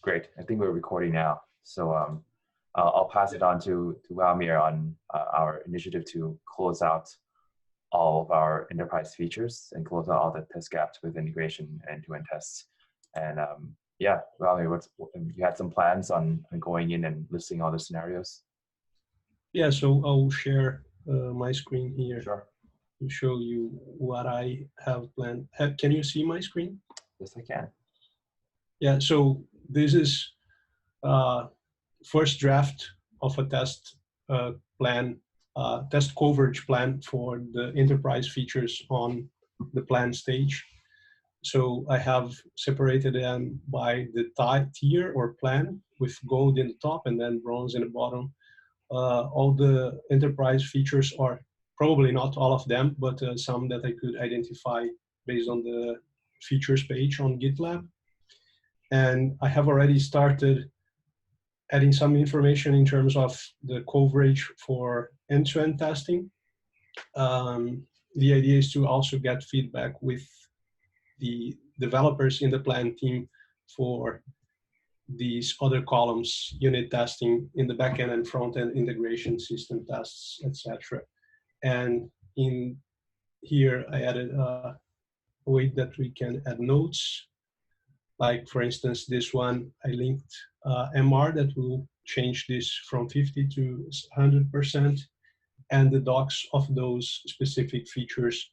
Great. I think we're recording now. So I'll pass it on to Valmir on our initiative to close out all of our enterprise features and close out all the test gaps with integration and end-to-end tests. And yeah, Valmir, you had some plans on going in and listing all the scenarios? Yeah, so I'll share my screen here. Sure. To show you what I have planned. Can you see my screen? Yes, I can. Yeah, so this is first draft of a test plan, test coverage plan for the enterprise features on the plan stage. So I have separated them by the tier or plan with gold in the top and then bronze in the bottom. All the enterprise features are probably not all of them, but some that I could identify based on the features page on GitLab. And I have already started adding some information in terms of the coverage for end-to-end testing. The idea is to also get feedback with the developers in the plan team for these other columns, unit testing in the backend and front-end integration, system tests, etc. And in here, I added a way that we can add notes. Like for instance, this one, I linked MR that will change this from 50 to 100%, and the docs of those specific features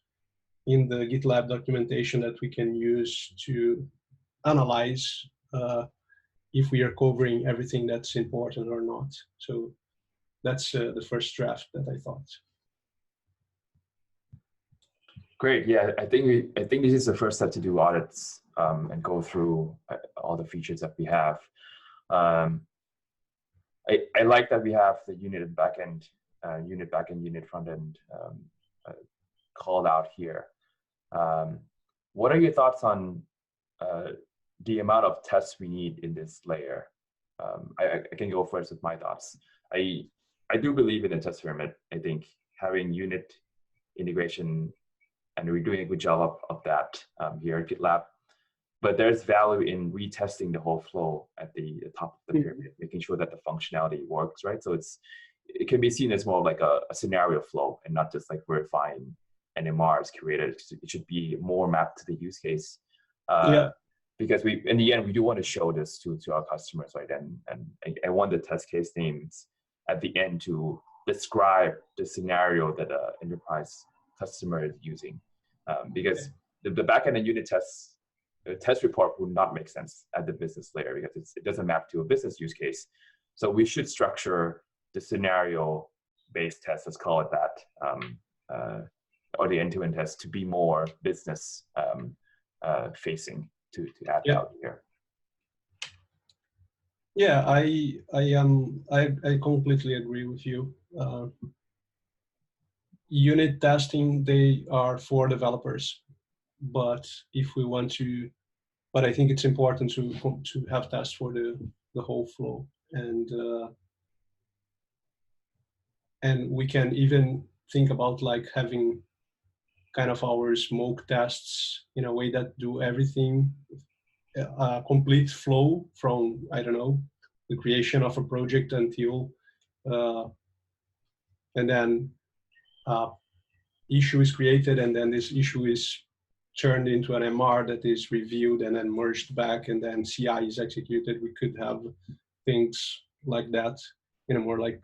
in the GitLab documentation that we can use to analyze if we are covering everything that's important or not. So that's the first draft that I thought. Great. Yeah, I think this is the first step to do audits and go through all the features that we have. I like that we have the unit and backend, unit front end called out here. What are your thoughts on the amount of tests we need in this layer? I can go first with my thoughts. I do believe in the test pyramid. I think having unit integration, and we're doing a good job of that here at GitLab. But there's value in retesting the whole flow at the top of the pyramid, making sure that the functionality works, right? So it can be seen as more like a scenario flow and not just like verifying an MR is created. It should be more mapped to the use case. Because in the end, we do want to show this to our customers, right? And I want the test case names at the end to describe the scenario that an enterprise customer is using. Because the backend and unit tests, the test report would not make sense at the business layer because it doesn't map to a business use case. So we should structure the scenario-based test, let's call it that, or the end-to-end test to be more business facing to add value here. Yeah, I completely agree with you. Unit testing, they are for developers, but if we want to, but I think it's important to have tests for the whole flow, and we can even think about like having kind of our smoke tests in a way that do everything, a complete flow from, I don't know, the creation of a project until, and then issue is created, and then this issue is turned into an MR that is reviewed and then merged back, and then CI is executed. We could have things like that in a more like,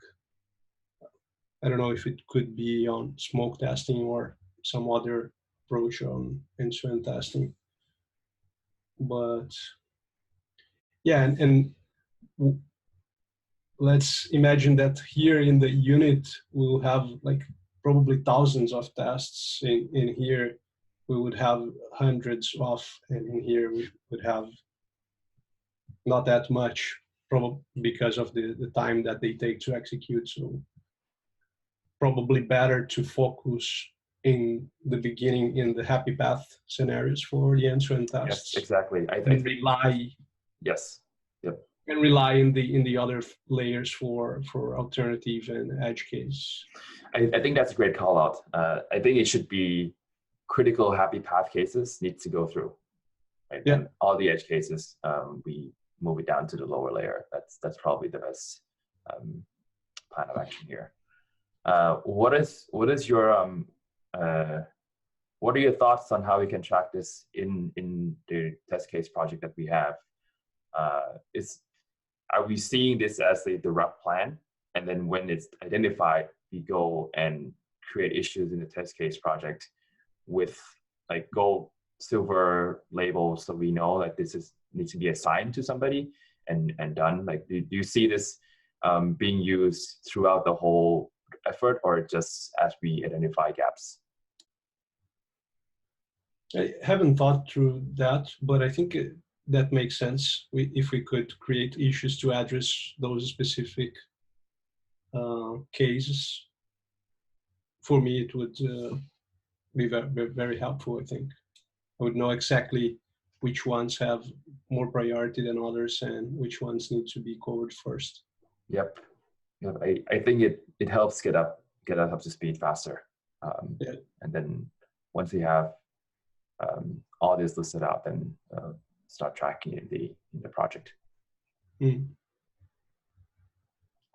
I don't know if it could be on smoke testing or some other approach on end-to-end testing. But yeah, and let's imagine that here in the unit, we'll have like probably thousands of tests. In here, we would have hundreds of, and in here we would have not that much, probably because of the time that they take to execute. So probably better to focus in the beginning in the happy path scenarios for the end-to-end tests. Yes, exactly. And rely. Yes. Yep. And rely in the other layers for alternative and edge case. I think that's a great call out. I think it should be critical happy path cases need to go through. Right? Yeah. And all the edge cases, we move it down to the lower layer. That's probably the best plan of action here. What is your what are your thoughts on how we can track this in the test case project that we have? Are we seeing this as the rough plan, and then when it's identified, we go and create issues in the test case project with like gold, silver labels, so we know like this needs to be assigned to somebody and done? Like, do you see this being used throughout the whole effort, or just as we identify gaps? I haven't thought through that, but I think that makes sense. If we could create issues to address those specific cases, for me it would be very, very helpful. I think I would know exactly which ones have more priority than others and which ones need to be covered first. Yep. I think it helps get up to speed faster. Yeah. And then once we have all this listed out, then start tracking in the project. Mm.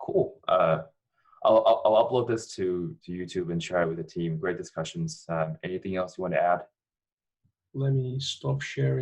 Cool. I'll upload this to YouTube and share it with the team. Great discussions. Anything else you want to add? Let me stop sharing.